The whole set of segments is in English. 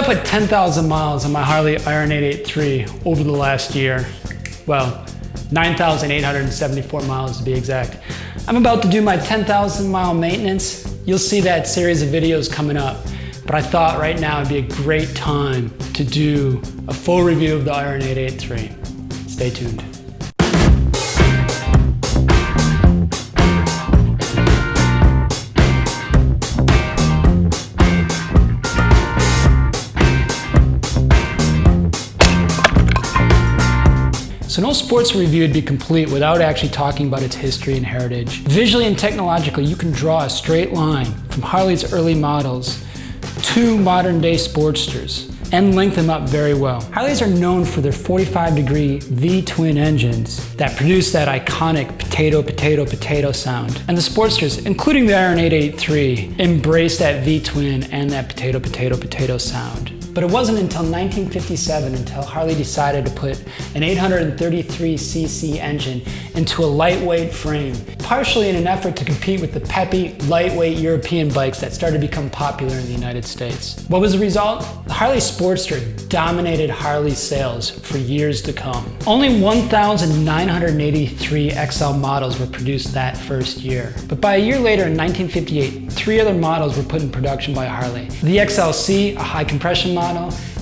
put 10,000 miles on my Harley Iron 883 over the last year. Well, 9,874 miles to be exact. I'm about to do my 10,000 mile maintenance. You'll see that series of videos coming up. But I thought right now would be a great time to do a full review of the Iron 883. Stay tuned. So no sports review would be complete without actually talking about its history and heritage. Visually and technologically, you can draw a straight line from Harley's early models to modern day Sportsters and link them up very well. Harleys are known for their 45-degree V-twin engines that produce that iconic potato, potato, potato sound. And the Sportsters, including the Iron 883, embrace that V-twin and that potato, potato, potato sound. But it wasn't until 1957 until Harley decided to put an 833cc engine into a lightweight frame, partially in an effort to compete with the peppy, lightweight European bikes that started to become popular in the United States. What was the result? The Harley Sportster dominated Harley's sales for years to come. Only 1,983 XL models were produced that first year. But by a year later, in 1958, 3 other models were put in production by Harley. The XLC, a high compression model,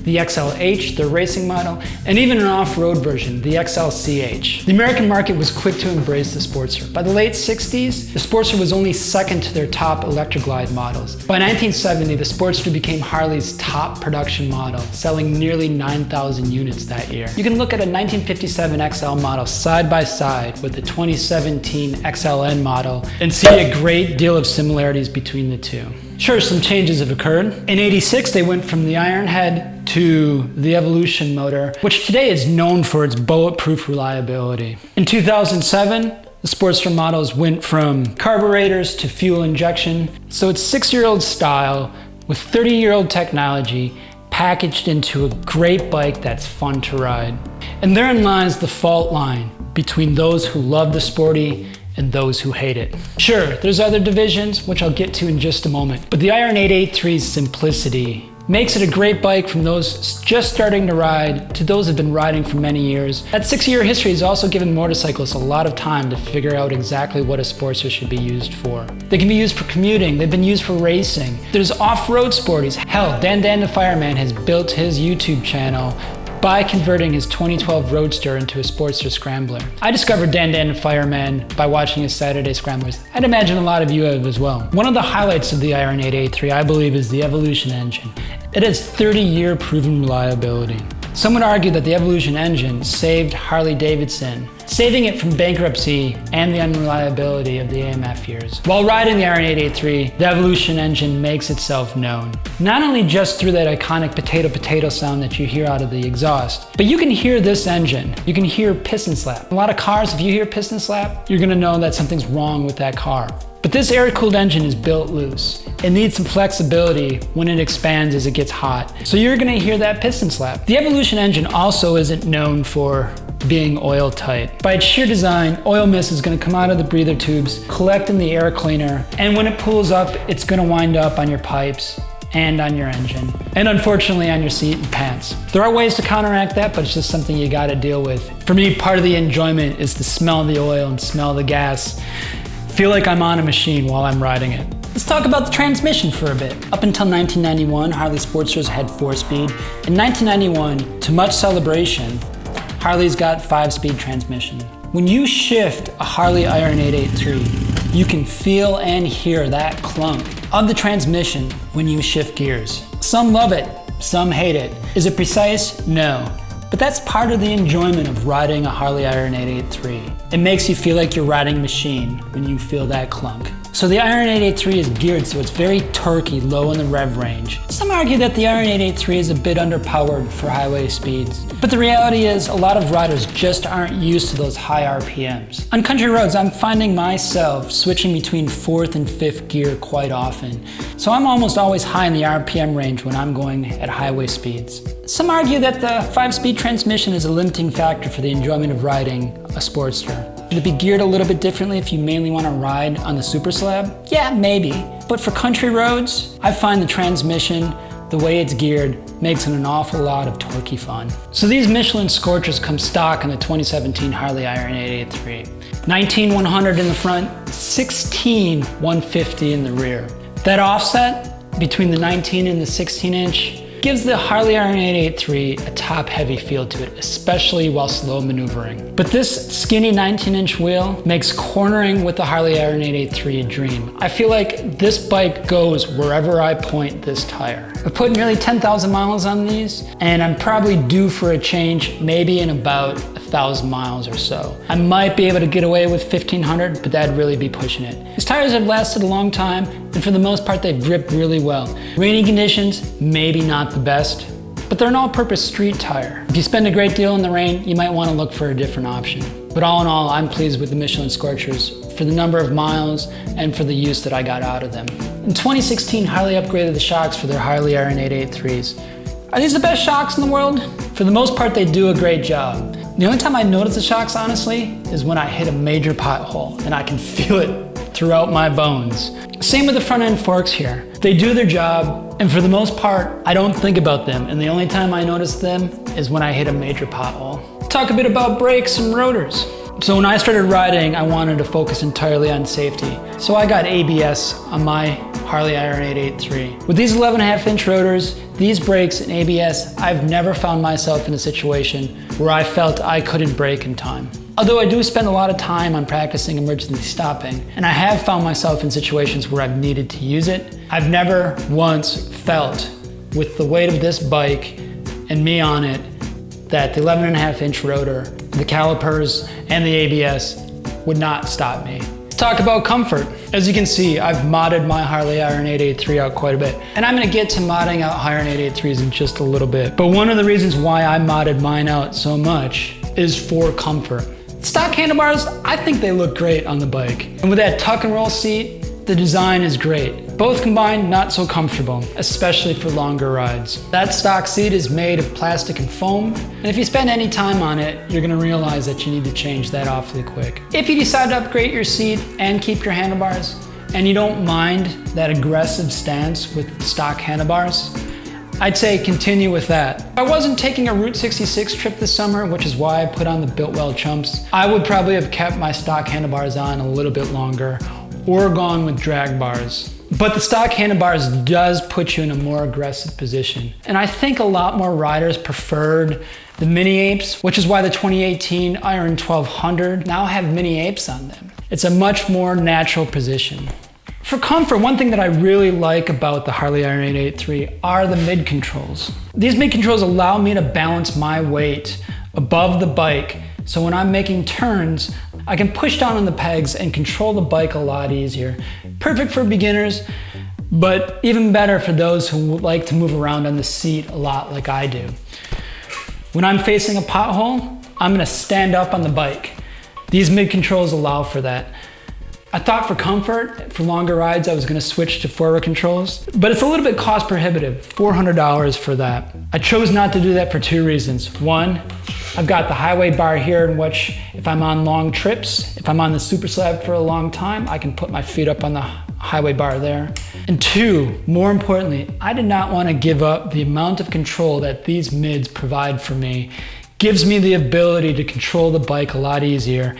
the XLH, the racing model, and even an off-road version, the XLCH. The American market was quick to embrace the Sportster. By the late 60s, the Sportster was only second to their top Electroglide models. By 1970, the Sportster became Harley's top production model, selling nearly 9,000 units that year. You can look at a 1957 XL model side by side with the 2017 XLN model and see a great deal of similarities between the two. Sure, some changes have occurred. In '86, they went from the Iron Head to the Evolution motor, which today is known for its bulletproof reliability. In 2007, the Sportster models went from carburetors to fuel injection. So it's 6-year-old style with 30-year-old technology packaged into a great bike that's fun to ride. And therein lies the fault line between those who love the sporty and those who hate it. Sure, there's other divisions, which I'll get to in just a moment, but the Iron 883's simplicity makes it a great bike from those just starting to ride to those who've been riding for many years. That 6-year history has also given motorcyclists a lot of time to figure out exactly what a Sportster should be used for. They can be used for commuting, they've been used for racing. There's off-road sporties. Hell, Dan the Fireman has built his YouTube channel by converting his 2012 Roadster into a Sportster Scrambler. I discovered Dan the Fireman by watching his Saturday Scramblers. I'd imagine a lot of you have as well. One of the highlights of the Iron 883, I believe, is the Evolution engine. It has 30-year proven reliability. Some would argue that the Evolution engine saved Harley-Davidson, saving it from bankruptcy and the unreliability of the AMF years. While riding the Iron 883, the Evolution engine makes itself known. Not only just through that iconic potato-potato sound that you hear out of the exhaust, but you can hear this engine. You can hear piston slap. A lot of cars, if you hear piston slap, you're gonna know that something's wrong with that car. But this air-cooled engine is built loose. It needs some flexibility when it expands as it gets hot. So you're gonna hear that piston slap. The Evolution engine also isn't known for being oil tight. By its sheer design, oil mist is gonna come out of the breather tubes, collect in the air cleaner, and when it pulls up, it's gonna wind up on your pipes and on your engine, and unfortunately on your seat and pants. There are ways to counteract that, but it's just something you gotta deal with. For me, part of the enjoyment is to smell the oil and smell the gas. Feel like I'm on a machine while I'm riding it. Let's talk about the transmission for a bit. Up until 1991, Harley Sportsters had 4-speed. In 1991, to much celebration, Harley's got 5-speed transmission. When you shift a Harley Iron 883, you can feel and hear that clunk of the transmission when you shift gears. Some love it, some hate it. Is it precise? No. But that's part of the enjoyment of riding a Harley Iron 883. It makes you feel like you're riding a machine when you feel that clunk. So the Iron 883 is geared so it's very torquey, low in the rev range. Some argue that the Iron 883 is a bit underpowered for highway speeds. But the reality is a lot of riders just aren't used to those high RPMs. On country roads, I'm finding myself switching between 4th and 5th gear quite often. So I'm almost always high in the RPM range when I'm going at highway speeds. Some argue that the 5-speed transmission is a limiting factor for the enjoyment of riding a Sportster. Should it be geared a little bit differently if you mainly want to ride on the super slab? Yeah, maybe. But for country roads, I find the transmission, the way it's geared makes it an awful lot of torquey fun. So these Michelin Scorchers come stock in the 2017 Harley Iron 883. 19 100 in the front, 16 150 in the rear. That offset between the 19 and the 16 inch gives the Harley Iron 883 a top-heavy feel to it, especially while slow maneuvering. But this skinny 19-inch wheel makes cornering with the Harley Iron 883 a dream. I feel like this bike goes wherever I point this tire. I've put nearly 10,000 miles on these, and I'm probably due for a change, maybe in about 1,000 miles or so. I might be able to get away with 1,500, but that'd really be pushing it. These tires have lasted a long time, and for the most part, they've gripped really well. Rainy conditions, maybe not the best, but they're an all-purpose street tire. If you spend a great deal in the rain, you might want to look for a different option. But all in all, I'm pleased with the Michelin Scorchers for the number of miles and for the use that I got out of them. In 2016, Harley upgraded the shocks for their Harley Iron 883s. Are these the best shocks in the world? For the most part, they do a great job. The only time I notice the shocks, honestly, is when I hit a major pothole and I can feel it throughout my bones. Same with the front end forks here. They do their job, and for the most part, I don't think about them, and the only time I notice them is when I hit a major pothole. Talk a bit about brakes and rotors. So when I started riding, I wanted to focus entirely on safety. So I got ABS on my Harley Iron 883. With these 11.5-inch rotors, these brakes and ABS, I've never found myself in a situation where I felt I couldn't brake in time. Although I do spend a lot of time on practicing emergency stopping, and I have found myself in situations where I've needed to use it, I've never once felt, with the weight of this bike and me on it, that the 11.5-inch rotor, the calipers, and the ABS would not stop me. Let's talk about comfort. As you can see, I've modded my Harley Iron 883 out quite a bit, and I'm gonna get to modding out Iron 883s in just a little bit. But one of the reasons why I modded mine out so much is for comfort. Stock handlebars, I think they look great on the bike. And with that tuck and roll seat, the design is great. Both combined, not so comfortable, especially for longer rides. That stock seat is made of plastic and foam, and if you spend any time on it, you're gonna realize that you need to change that awfully quick. If you decide to upgrade your seat and keep your handlebars, and you don't mind that aggressive stance with stock handlebars, I'd say continue with that. If I wasn't taking a Route 66 trip this summer, which is why I put on the Biltwell chumps, I would probably have kept my stock handlebars on a little bit longer or gone with drag bars. But the stock handlebars does put you in a more aggressive position. And I think a lot more riders preferred the mini apes, which is why the 2018 Iron 1200 now have mini apes on them. It's a much more natural position. For comfort, one thing that I really like about the Harley Iron 883 are the mid controls. These mid controls allow me to balance my weight above the bike, so when I'm making turns, I can push down on the pegs and control the bike a lot easier. Perfect for beginners, but even better for those who like to move around on the seat a lot like I do. When I'm facing a pothole, I'm gonna stand up on the bike. These mid controls allow for that. I thought for comfort, for longer rides, I was gonna switch to forward controls, but it's a little bit cost prohibitive, $400 for that. I chose not to do that for two reasons. One, I've got the highway bar here in which if I'm on long trips, if I'm on the super slab for a long time, I can put my feet up on the highway bar there. And two, more importantly, I did not wanna give up the amount of control that these mids provide for me. Gives me the ability to control the bike a lot easier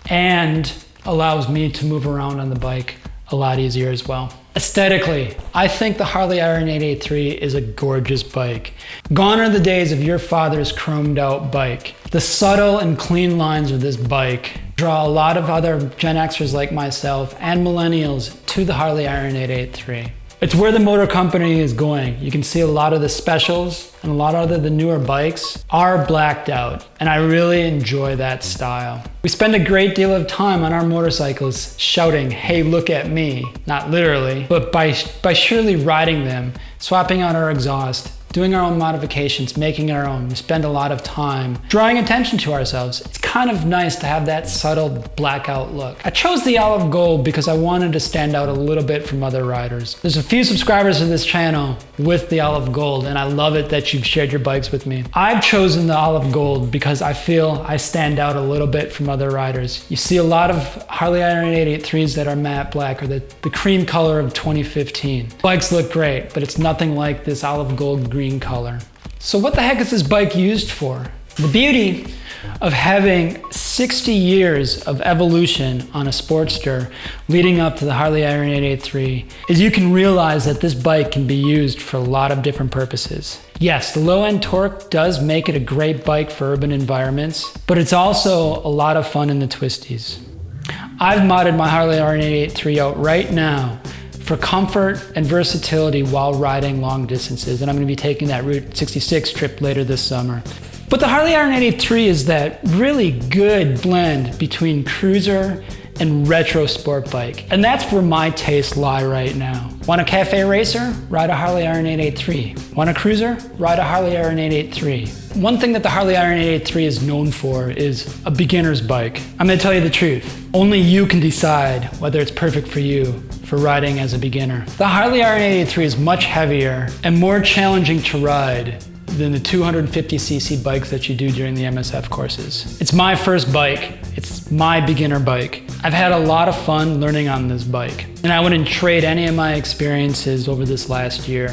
and allows me to move around on the bike a lot easier as well. Aesthetically, I think the Harley Iron 883 is a gorgeous bike. Gone are the days of your father's chromed out bike. The subtle and clean lines of this bike draw a lot of other Gen Xers like myself and millennials to the Harley Iron 883. It's where the motor company is going. You can see a lot of the specials and a lot of the newer bikes are blacked out, and I really enjoy that style. We spend a great deal of time on our motorcycles shouting, "Hey, look at me," not literally, but by surely riding them, swapping out our exhaust, doing our own modifications, making it our own. We spend a lot of time drawing attention to ourselves. It's kind of nice to have that subtle blackout look. I chose the olive gold because I wanted to stand out a little bit from other riders. There's a few subscribers to this channel with the olive gold, and I love it that you've shared your bikes with me. I've chosen the olive gold because I feel I stand out a little bit from other riders. You see a lot of Harley Iron 883s that are matte black or the cream color of 2015. Bikes look great, but it's nothing like this olive gold green color. So what the heck is this bike used for? The beauty of having 60 years of evolution on a Sportster leading up to the Harley Iron 883 is you can realize that this bike can be used for a lot of different purposes. Yes, the low-end torque does make it a great bike for urban environments, but it's also a lot of fun in the twisties. I've modded my Harley Iron 883 out right now for comfort and versatility while riding long distances, and I'm going to be taking that Route 66 trip later this summer. But the Harley Iron 883 is that really good blend between cruiser and retro sport bike, and that's where my tastes lie right now. Want a cafe racer? Ride a Harley Iron 883. Want a cruiser? Ride a Harley Iron 883. One thing that the Harley Iron 883 is known for is a beginner's bike. I'm going to tell you the truth. Only you can decide whether it's perfect for you for riding as a beginner. The Harley Iron 883 is much heavier and more challenging to ride than the 250cc bikes that you do during the MSF courses. It's my first bike. It's my beginner bike. I've had a lot of fun learning on this bike, and I wouldn't trade any of my experiences over this last year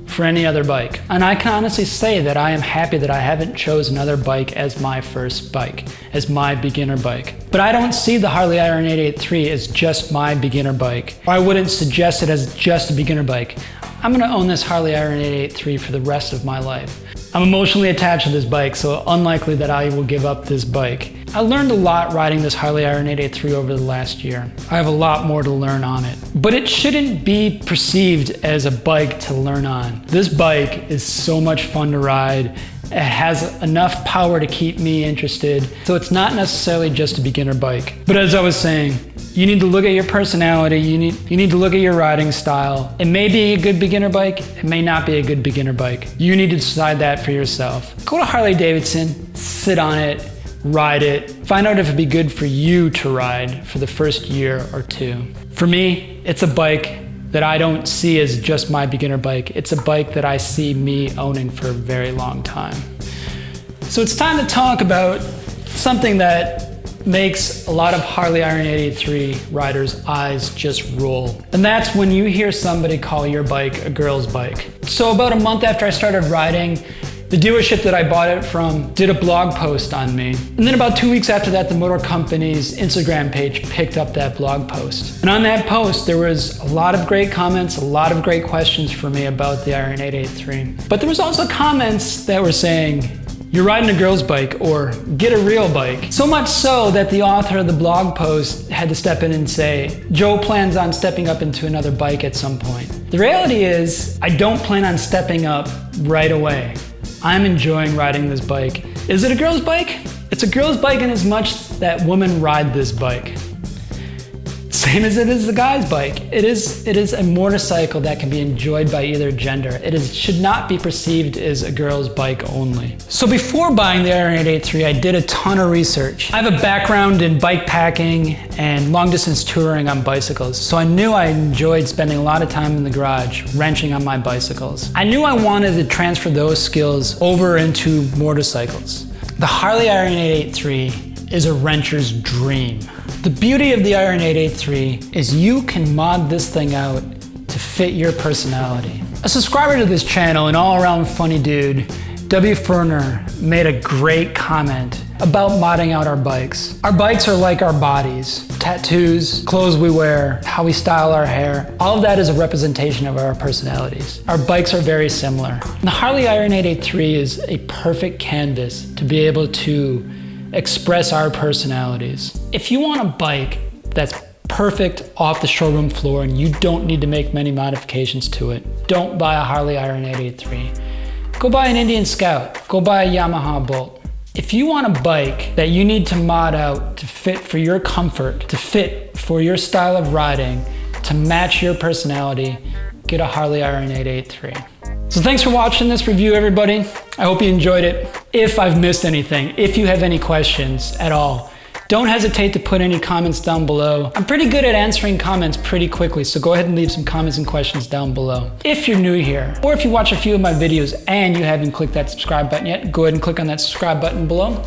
for any other bike. And I can honestly say that I am happy that I haven't chosen another bike as my first bike, as my beginner bike. But I don't see the Harley Iron 883 as just my beginner bike. Or I wouldn't suggest it as just a beginner bike. I'm gonna own this Harley Iron 883 for the rest of my life. I'm emotionally attached to this bike, so unlikely that I will give up this bike. I learned a lot riding this Harley Iron 883 over the last year. I have a lot more to learn on it. But it shouldn't be perceived as a bike to learn on. This bike is so much fun to ride. It has enough power to keep me interested, so it's not necessarily just a beginner bike. But as I was saying, you need to look at your personality, you need to look at your riding style. It may be a good beginner bike, it may not be a good beginner bike. You need to decide that for yourself. Go to Harley Davidson, sit on it, ride it, find out if it'd be good for you to ride for the first year or two. For me, it's a bike that I don't see as just my beginner bike. It's a bike that I see me owning for a very long time. So it's time to talk about something that makes a lot of Harley Iron 883 riders' eyes just roll. And that's when you hear somebody call your bike a girl's bike. So about a month after I started riding, the dealership that I bought it from did a blog post on me. And then about 2 weeks after that, the motor company's Instagram page picked up that blog post. And on that post, there was a lot of great comments, a lot of great questions for me about the Iron 883. But there was also comments that were saying, "You're riding a girl's bike," or "Get a real bike." So much so that the author of the blog post had to step in and say, "Joe plans on stepping up into another bike at some point." The reality is, I don't plan on stepping up right away. I'm enjoying riding this bike. Is it a girl's bike? It's a girl's bike in as much that women ride this bike. Same as it is a guy's bike. It is a motorcycle that can be enjoyed by either gender. Should not be perceived as a girl's bike only. So before buying the Iron 883, I did a ton of research. I have a background in bike packing and long distance touring on bicycles, so I knew I enjoyed spending a lot of time in the garage wrenching on my bicycles. I knew I wanted to transfer those skills over into motorcycles. The Harley Iron 883 is a wrencher's dream. The beauty of the Iron 883 is you can mod this thing out to fit your personality. A subscriber to this channel, an all-around funny dude, W. Ferner, made a great comment about modding out our bikes. Our bikes are like our bodies. Tattoos, clothes we wear, how we style our hair, all of that is a representation of our personalities. Our bikes are very similar. The Harley Iron 883 is a perfect canvas to be able to express our personalities. If you want a bike that's perfect off the showroom floor and you don't need to make many modifications to it, don't buy a Harley Iron 883. Go buy an Indian Scout, go buy a Yamaha Bolt. If you want a bike that you need to mod out to fit for your comfort, to fit for your style of riding, to match your personality, get a Harley Iron 883. So thanks for watching this review, everybody. I hope you enjoyed it. If I've missed anything, if you have any questions at all, don't hesitate to put any comments down below. I'm pretty good at answering comments pretty quickly, so go ahead and leave some comments and questions down below. If you're new here, or if you watch a few of my videos and you haven't clicked that subscribe button yet, go ahead and click on that subscribe button below.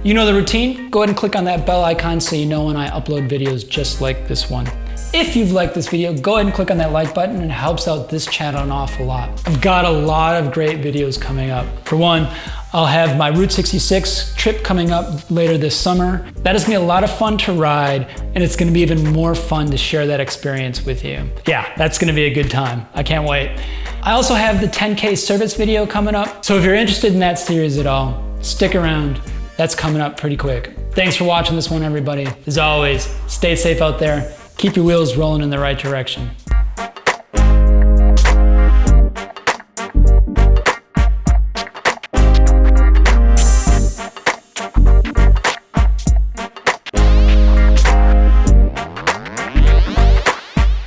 You know the routine, go ahead and click on that bell icon so you know when I upload videos just like this one. If you've liked this video, go ahead and click on that like button. It helps out this channel an awful lot. I've got a lot of great videos coming up. For one, I'll have my Route 66 trip coming up later this summer. That is gonna be a lot of fun to ride, and it's gonna be even more fun to share that experience with you. Yeah, that's gonna be a good time. I can't wait. I also have the 10K service video coming up. So if you're interested in that series at all, stick around. That's coming up pretty quick. Thanks for watching this one, everybody. As always, stay safe out there. Keep your wheels rolling in the right direction.